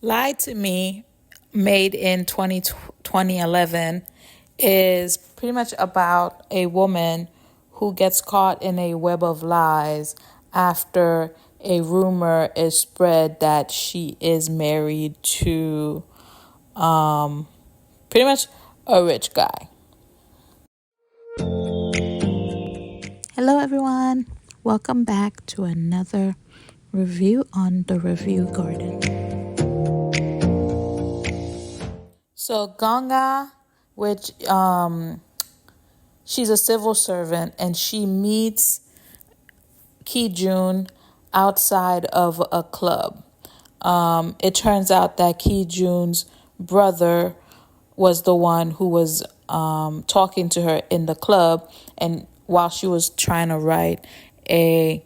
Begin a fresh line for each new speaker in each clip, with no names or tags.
Lie to Me, made in 2011, is pretty much about a woman who gets caught in a web of lies after a rumor is spread that she is married to pretty much a rich guy.
Hello, everyone. Welcome back to another review on the Review Garden.
So Ganga, which she's a civil servant, and she meets Ki Jun outside of a club. It turns out that Ki Jun's brother was the one who was talking to her in the club, and while she was trying to write a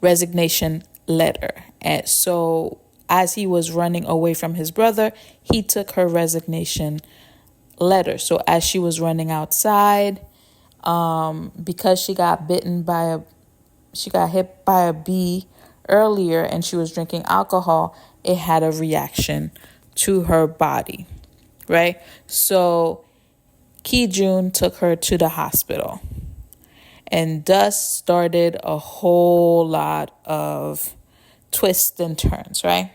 resignation letter. And so as he was running away from his brother, he took her resignation letter. So as she was running outside, because she got hit by a bee earlier and she was drinking alcohol, it had a reaction to her body, right? So Ki Jun took her to the hospital, and thus started a whole lot of twists and turns, right?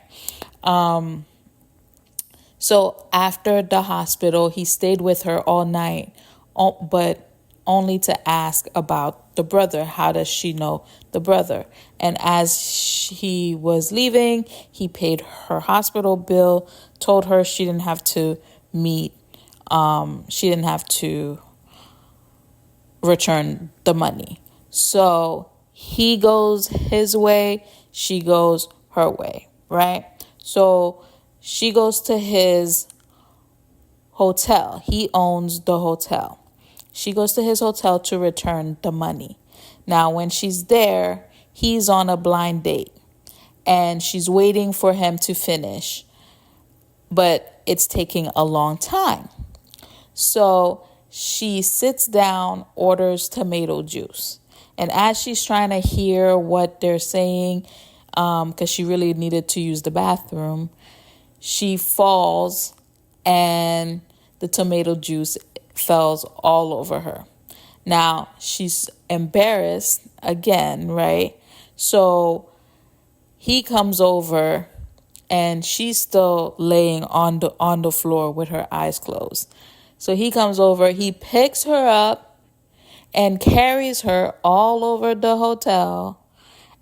So after the hospital, he stayed with her all night, but only to ask about the brother. How does she know the brother? And as he was leaving, he paid her hospital bill, told her she didn't have to return the money. So he goes his way, she goes her way, right? So she goes to his hotel. He owns the hotel. She goes to his hotel to return the money. Now, when she's there, he's on a blind date and she's waiting for him to finish, but it's taking a long time. So she sits down, orders tomato juice. And as she's trying to hear what they're saying, because she really needed to use the bathroom, she falls and the tomato juice falls all over her. Now she's embarrassed again, right? So he comes over and she's still laying on the floor with her eyes closed. So he comes over, he picks her up and carries her all over the hotel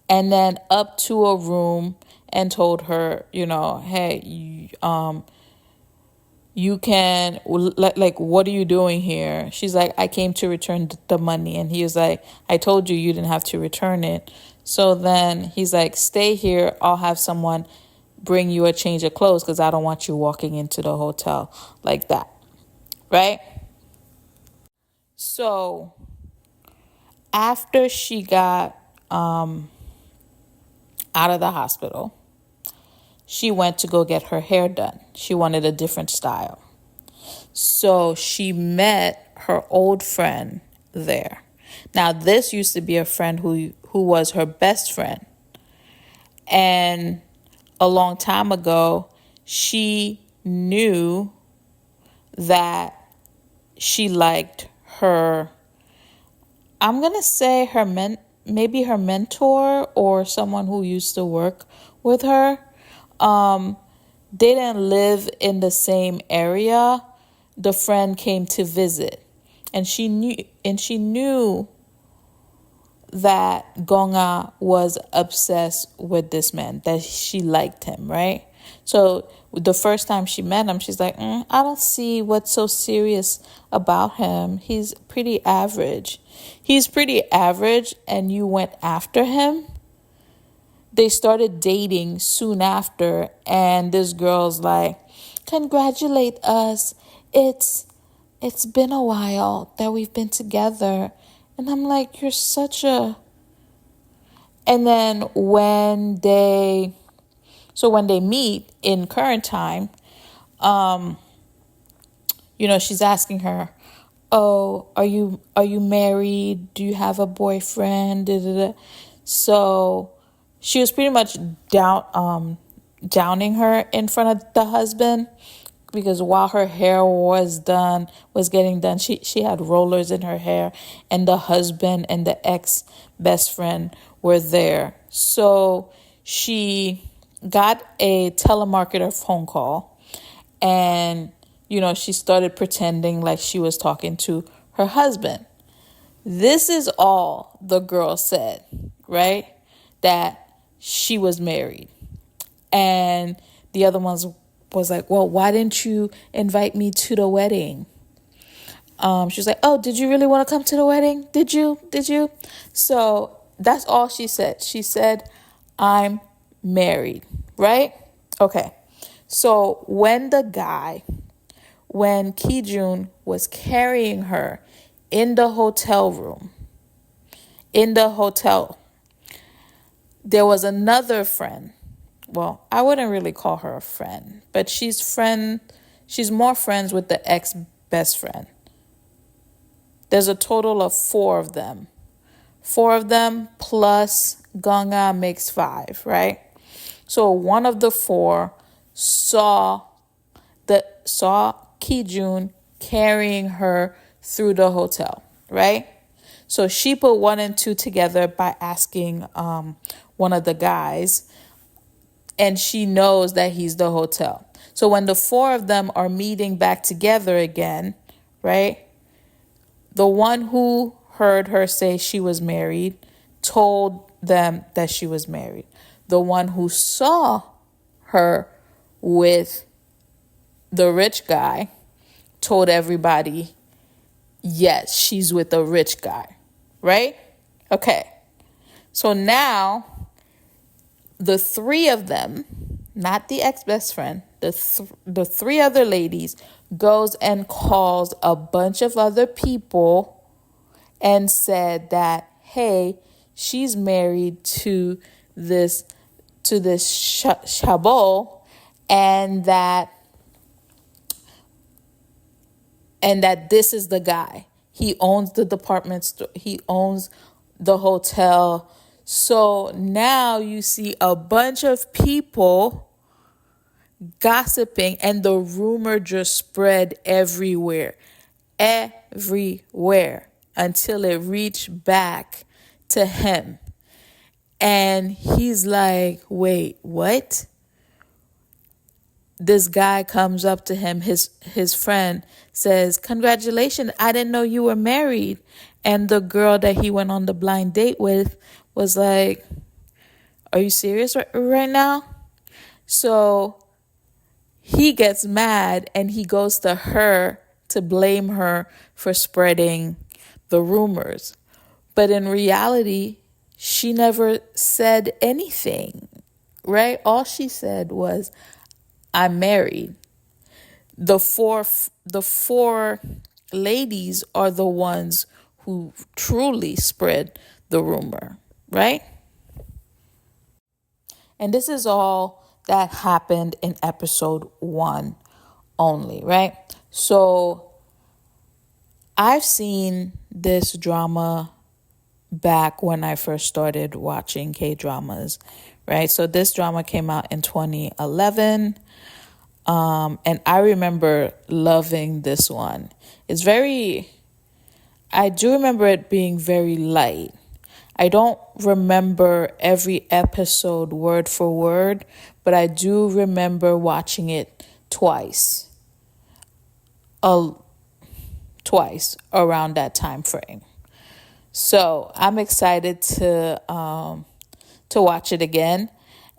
and then up to a room and told her, hey, you can, like, what are you doing here? She's like, I came to return the money. And he was like, I told you didn't have to return it. So then he's like, stay here. I'll have someone bring you a change of clothes because I don't want you walking into the hotel like that. Right? So after she got out of the hospital, she went to go get her hair done. She wanted a different style. So she met her old friend there. Now, this used to be a friend who was her best friend. And a long time ago, she knew that she liked her, I'm going to say maybe her mentor or someone who used to work with her. They didn't live in the same area. The friend came to visit, and she knew that Ganga was obsessed with this man, that she liked him, right? So the first time she met him, she's like, I don't see what's so serious about him. He's pretty average. He's pretty average, and you went after him? They started dating soon after, and this girl's like, congratulate us. It's been a while that we've been together. And I'm like, you're such a... And then when they meet in current time, she's asking her, oh, are you married? Do you have a boyfriend? Da, da, da. So she was pretty much downing her in front of the husband, because while her hair was getting done, she had rollers in her hair, and the husband and the ex best friend were there. So she got a telemarketer phone call, and she started pretending like she was talking to her husband. This is all the girl said, right? That she was married. And the other ones was like, well, why didn't you invite me to the wedding? She was like, oh, did you really want to come to the wedding? Did you? So that's all she said. She said, I'm married, right? Okay. So when Kijun was carrying her in the hotel room, there was another friend. Well, I wouldn't really call her a friend, but she's more friends with the ex-best friend. There's a total of 4 of them. 4 of them plus Ganga makes 5, right? So one of the 4 saw Kijun carrying her through the hotel, right? So she put 1 and 2 together by asking one of the guys, and she knows that he's the hotel. So when the 4 of them are meeting back together again, right? The one who heard her say she was married told them that she was married. The one who saw her with the rich guy told everybody, yes, she's with a rich guy, right? Okay. So now the 3 of them, not the ex-best friend, the 3 other ladies goes and calls a bunch of other people and said that, hey, she's married to this Chabot, and that this is the guy. He owns the department store. He owns the hotel. So now you see a bunch of people gossiping, and the rumor just spread everywhere, until it reached back to him. And he's like, wait, what? This guy comes up to him, his friend says, congratulations, I didn't know you were married. And the girl that he went on the blind date with was like, are you serious right now? So he gets mad and he goes to her to blame her for spreading the rumors. But in reality, she never said anything, right? All she said was, I'm married. The four ladies are the ones who truly spread the rumor, right? And this is all that happened in episode 1 only, right? So I've seen this drama back when I first started watching K-dramas, right? So this drama came out in 2011. And I remember loving this one. I do remember it being very light. I don't remember every episode word for word, but I do remember watching it twice around that time frame. So I'm excited to watch it again.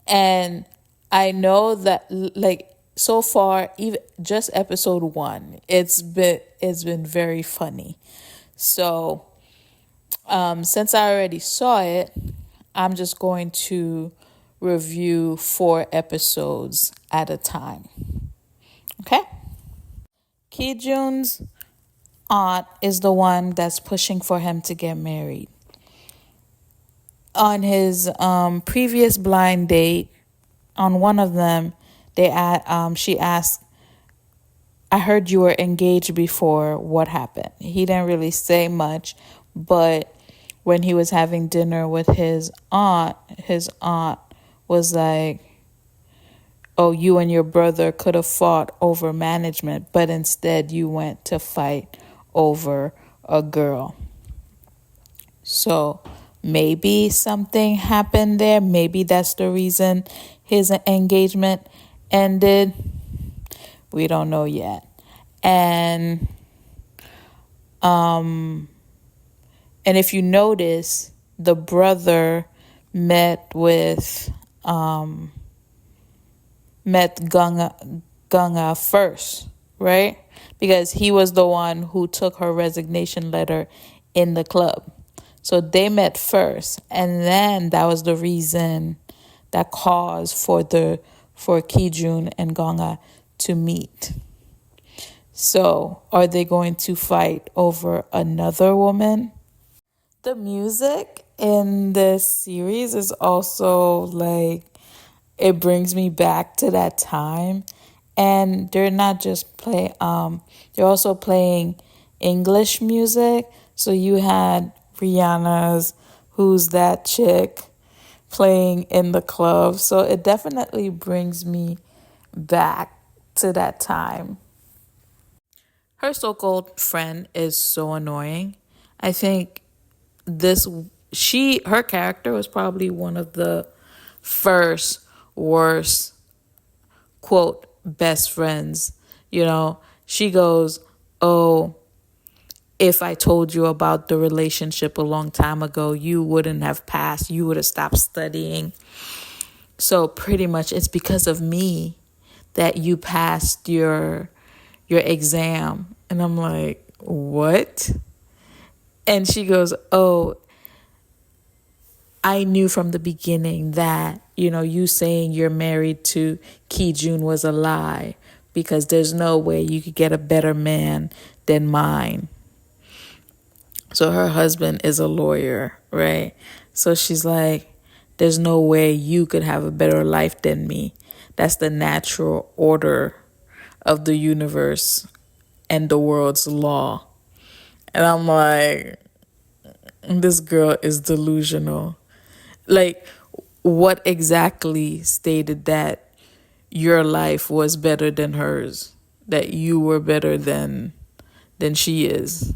And I know that, like, so far, even just episode 1, it's been very funny. So since I already saw it, I'm just going to review 4 episodes at a time. Okay? Kijun's aunt is the one that's pushing for him to get married. On his previous blind date, on one of them, she asked, I heard you were engaged before. What happened? He didn't really say much, but when he was having dinner with his aunt was like, oh, you and your brother could have fought over management, but instead you went to fight over a girl. So maybe something happened there. Maybe that's the reason his engagement ended. We don't know yet. And if you notice, the brother met Gunga first, right? Because he was the one who took her resignation letter in the club. So they met first, and then that was the reason that caused for Kijun and Gunga to meet. So are they going to fight over another woman? The music in this series is also like, it brings me back to that time. And they're not just they're also playing English music. So you had Rihanna's Who's That Chick playing in the club. So it definitely brings me back to that time. Her so-called friend is so annoying. I think her character was probably one of the first worst, quote, best friends. She goes, oh, if I told you about the relationship a long time ago, you wouldn't have passed. You would have stopped studying. So pretty much it's because of me that you passed your exam. And I'm like, what? And she goes, oh, I knew from the beginning that, you saying you're married to Kijun was a lie, because there's no way you could get a better man than mine. So her husband is a lawyer, right? So she's like, there's no way you could have a better life than me. That's the natural order of the universe and the world's law. And I'm like, this girl is delusional. Like, what exactly stated that your life was better than hers? That you were better than she is?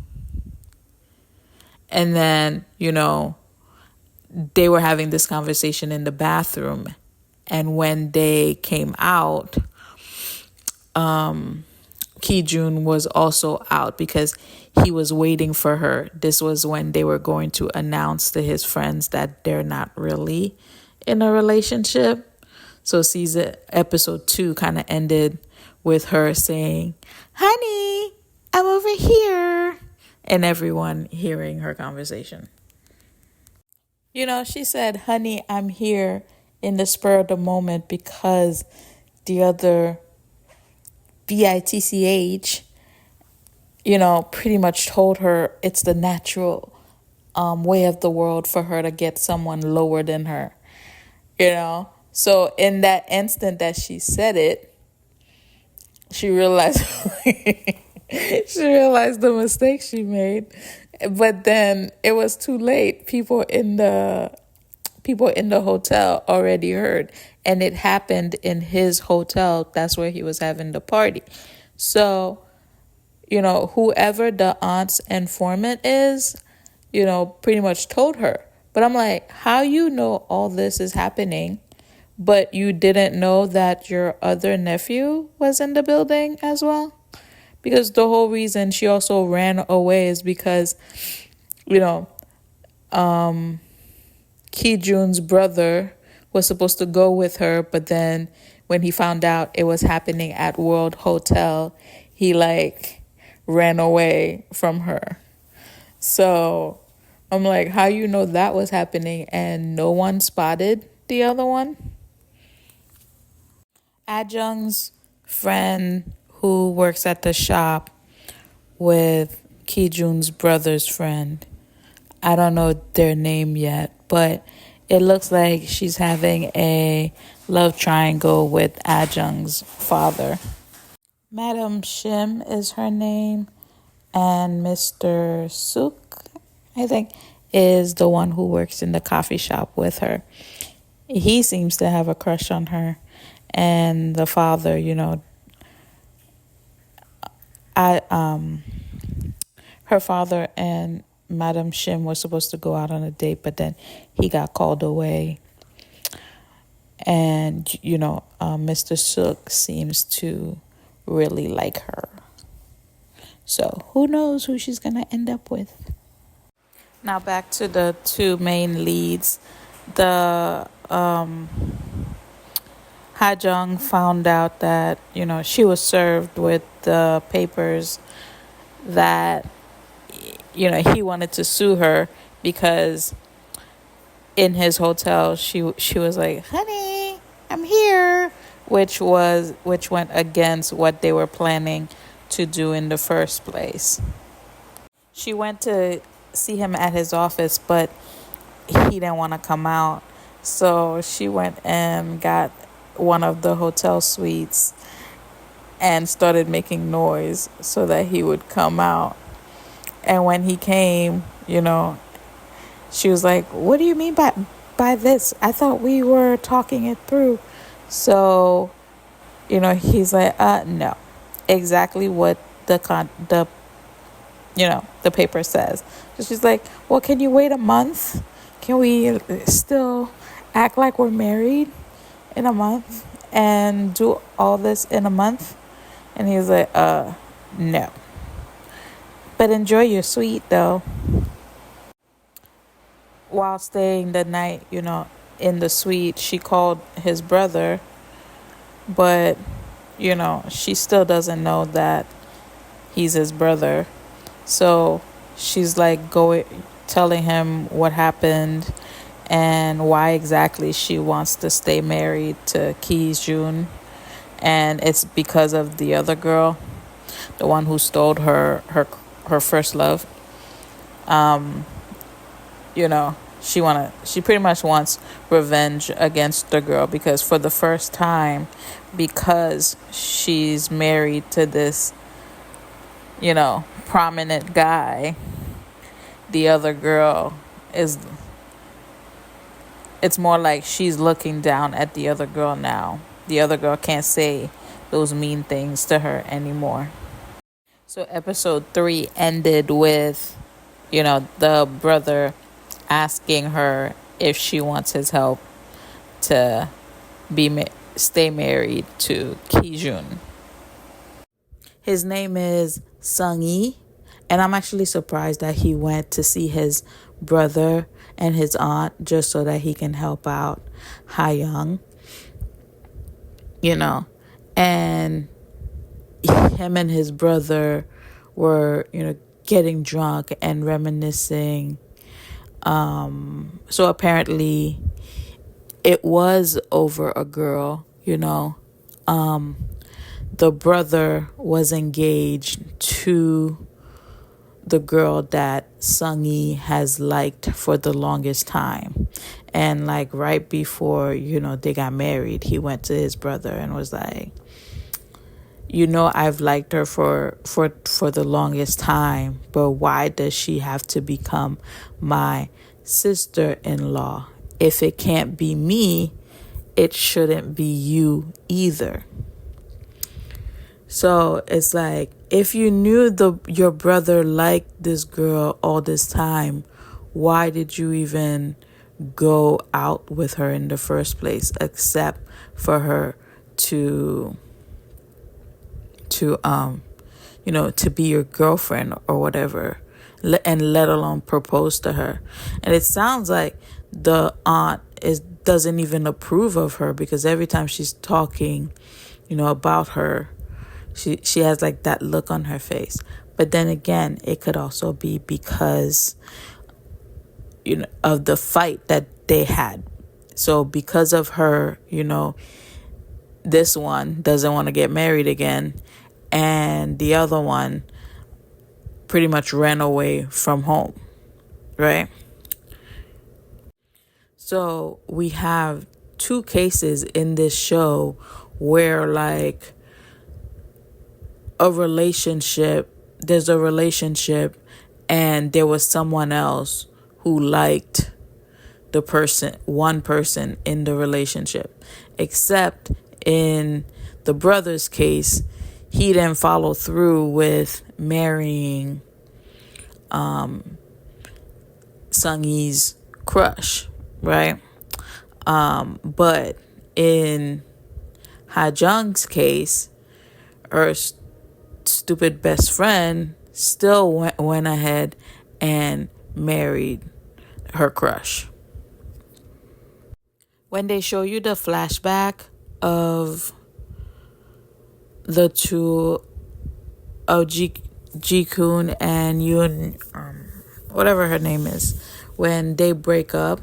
And then, they were having this conversation in the bathroom. And when they came out, Kijun was also out because he was waiting for her. This was when they were going to announce to his friends that they're not really in a relationship. So episode 2 kind of ended with her saying, honey, I'm over here. And everyone hearing her conversation. She said, honey, I'm here in the spur of the moment because the other BITCH, pretty much told her it's the natural way of the world for her to get someone lower than her, So in that instant that she said it, she realized the mistake she made. But then it was too late. People in the hotel already heard, and it happened in his hotel. That's where he was having the party. So, whoever the aunt's informant is, pretty much told her. But I'm like, how all this is happening, but you didn't know that your other nephew was in the building as well? Because the whole reason she also ran away is because, Kijun's brother was supposed to go with her, but then when he found out it was happening at World Hotel, he ran away from her. So I'm like, how that was happening and no one spotted the other one? Adjung's friend who works at the shop with Kijun's brother's friend, I don't know their name yet, but it looks like she's having a love triangle with Adjung's father. Madam Shim is her name, and Mr. Suk, I think, is the one who works in the coffee shop with her. He seems to have a crush on her, and the father, I her father and Madam Shim were supposed to go out on a date, but then he got called away. And, Mr. Sook seems to really like her. So who knows who she's going to end up with. Now back to the two main leads. The Ha Jung found out that, she was served with the papers that, he wanted to sue her because in his hotel she was like, "Honey, I'm here," which went against what they were planning to do in the first place. She went to see him at his office, but he didn't want to come out. So she went and got one of the hotel suites and started making noise so that he would come out. And when he came, she was like, "What do you mean by this? I thought we were talking it through." So, he's like, no. Exactly what the paper says. So she's like, "Well, can you wait a month? Can we still act like we're married in a month and do all this in a month?" And he was like, no. But enjoy your suite though. While staying the night, in the suite, she called his brother, but, she still doesn't know that he's his brother. So she's like telling him what happened and why exactly she wants to stay married to Ki Jun. And it's because of the other girl, the one who stole her first love. She pretty much wants revenge against the girl because for the first time, because she's married to this, prominent guy, the other girl it's more like she's looking down at the other girl now. The other girl can't say those mean things to her anymore. So episode 3 ended with, the brother asking her if she wants his help to stay married to Ki Jun. His name is Sung Yi, and I'm actually surprised that he went to see his brother and his aunt just so that he can help out Ha Young. And him and his brother were, getting drunk and reminiscing. So apparently it was over a girl, the brother was engaged to the girl that Sung Yi has liked for the longest time. And like right before, they got married, he went to his brother and was like, I've liked her for the longest time, but why does she have to become my sister-in-law? If it can't be me, it shouldn't be you either. So it's like, if you knew your brother liked this girl all this time, why did you even go out with her in the first place, except for her to be your girlfriend or whatever, and let alone propose to her? And it sounds like the aunt doesn't even approve of her, because every time she's talking, about her, she has like that look on her face. But then again, it could also be because of the fight that they had. So because of her, this one doesn't want to get married again, and the other one pretty much ran away from home, right? So we have 2 cases in this show where like there's a relationship and there was someone else who liked one person in the relationship. Except in the brother's case, he didn't follow through with marrying Sung-Yi's crush, right? But in Ha-Jung's case, her stupid best friend still went ahead and married her crush. When they show you the flashback of the two of Ji-Kun and Yoon, whatever her name is, when they break up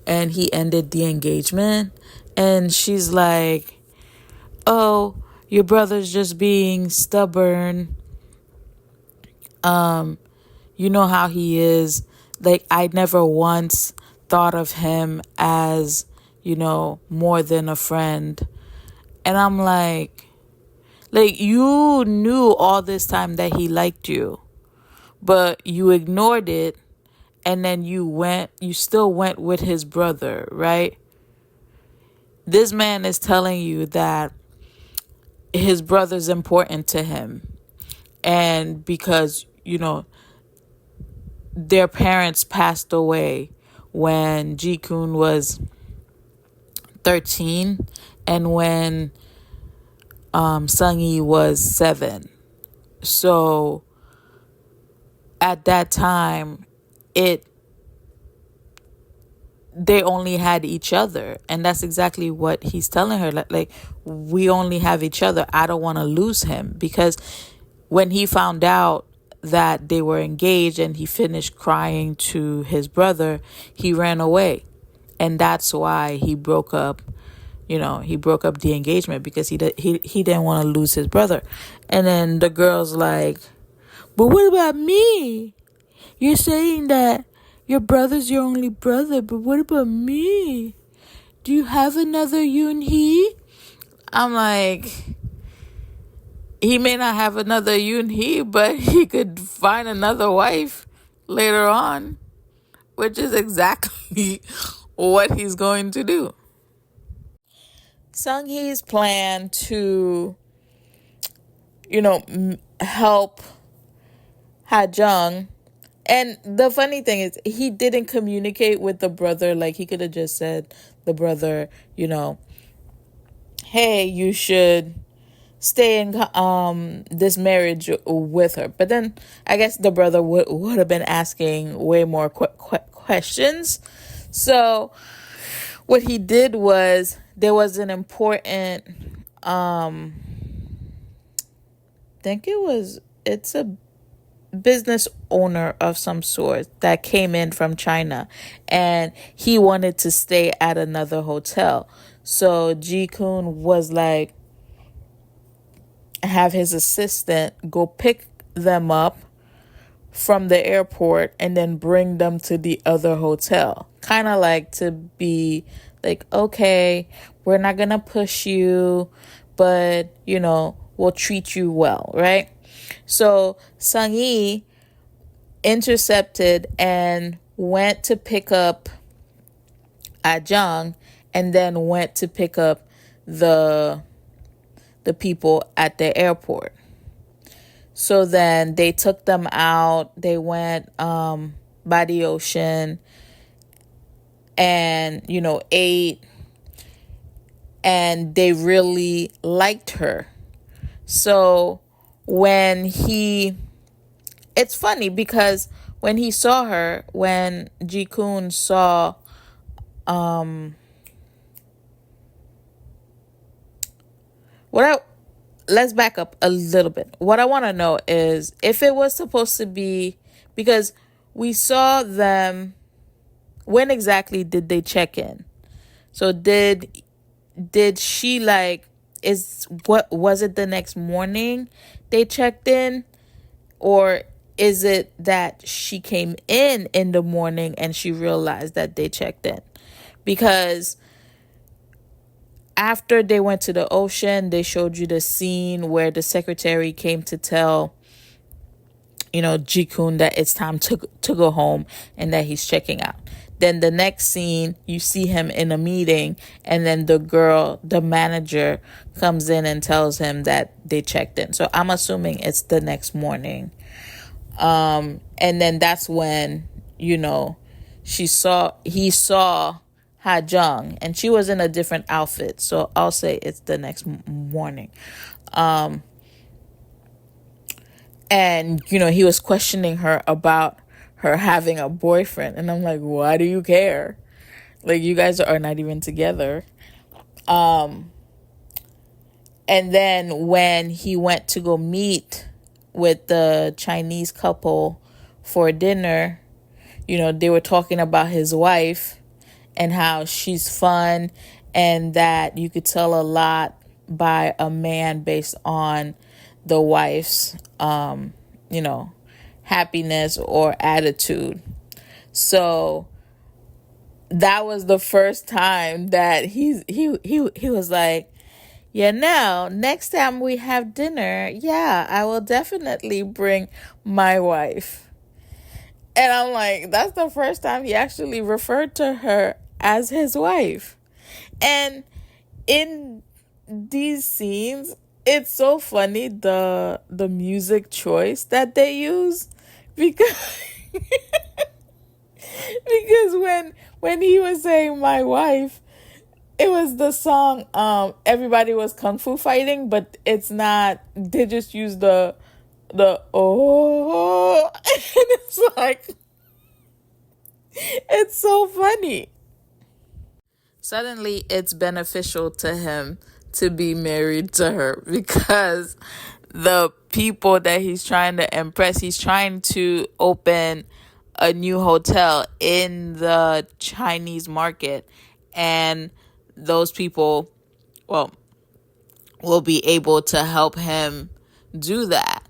and he ended the engagement, and she's like, oh, your brother's just being stubborn. You know how he is. Like, I never once thought of him as, more than a friend. And I'm like, you knew all this time that he liked you, but you ignored it, and then you still went with his brother, right? This man is telling you that his brother's important to him. And because, their parents passed away when Ji-Kun was 13 and when Sung-Yi was 7. So at that time, they only had each other, and that's exactly what he's telling her. Like, we only have each other. I don't want to lose him, because when he found out that they were engaged and he finished crying to his brother, he ran away, and that's why he broke up. He broke up the engagement, because he didn't want to lose his brother. And then the girl's like, but what about me? You're saying that your brother's your only brother, but what about me? Do you have another Yoon-hee? I'm like, he may not have another Yoon-hee, but he could find another wife later on, which is exactly what he's going to do. Sung-Hee's plan to, help Ha-Jung. And the funny thing is, he didn't communicate with the brother. Like, he could have just said, the brother, hey, you should stay in this marriage with her. But then I guess the brother would have been asking way more questions. So what he did was, there was an important, it's a business owner of some sort that came in from China, and he wanted to stay at another hotel. So Ji-Kun was like, have his assistant go pick them up from the airport and then bring them to the other hotel. Kind of like to be like, okay, we're not going to push you, but, we'll treat you well, right? So Sung-Yi intercepted and went to pick up Ah-Jung, and then went to pick up the people at the airport. So then they took them out. They went by the ocean and, ate. And they really liked her. So it's funny because when he saw her, when Ji-Kun saw, let's back up a little bit. What I want to know is if it was supposed to be, because we saw them, when exactly did they check in? So did she was it the next morning they checked in? Or is it that she came in the morning and she realized that they checked in? Because after they went to the ocean, they showed you the scene where the secretary came to tell, Ji-Kun that it's time to go home and that he's checking out. Then the next scene, you see him in a meeting, and then the manager, comes in and tells him that they checked in. So I'm assuming it's the next morning. And then that's when, he saw Ha Jung, and she was in a different outfit. So I'll say it's the next morning. And, he was questioning her about her having a boyfriend. And I'm like, why do you care? Like, you guys are not even together. And then when he went to go meet with the Chinese couple for dinner, they were talking about his wife and how she's fun, and that you could tell a lot by a man based on the wife's, happiness or attitude. So that was the first time that he was like, yeah, now next time we have dinner, yeah, I will definitely bring my wife. And I'm like, that's the first time he actually referred to her as his wife. And in these scenes, it's so funny, the music choice that they use, because because when he was saying my wife, it was the song Everybody Was Kung Fu Fighting, but it's not, they just use the oh and it's like, it's so funny. Suddenly it's beneficial to him to be married to her, because the people that he's trying to impress, he's trying to open a new hotel in the Chinese market, and those people, well, will be able to help him do that.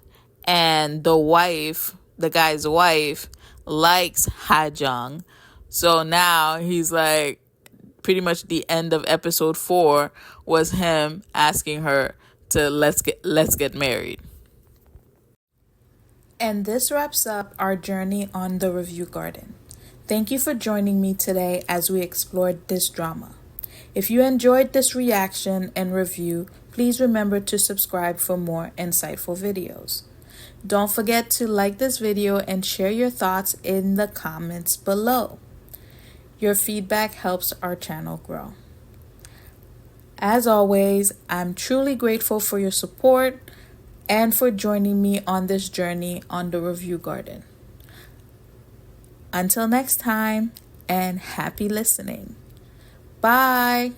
And the guy's wife, likes Ha Jung. So now he's like, pretty much the end of episode 4 was him asking her to let's get married. And this wraps up our journey on The Review Garden. Thank you for joining me today as we explored this drama. If you enjoyed this reaction and review, please remember to subscribe for more insightful videos. Don't forget to like this video and share your thoughts in the comments below. Your feedback helps our channel grow. As always, I'm truly grateful for your support and for joining me on this journey on The Review Garden. Until next time, and happy listening. Bye.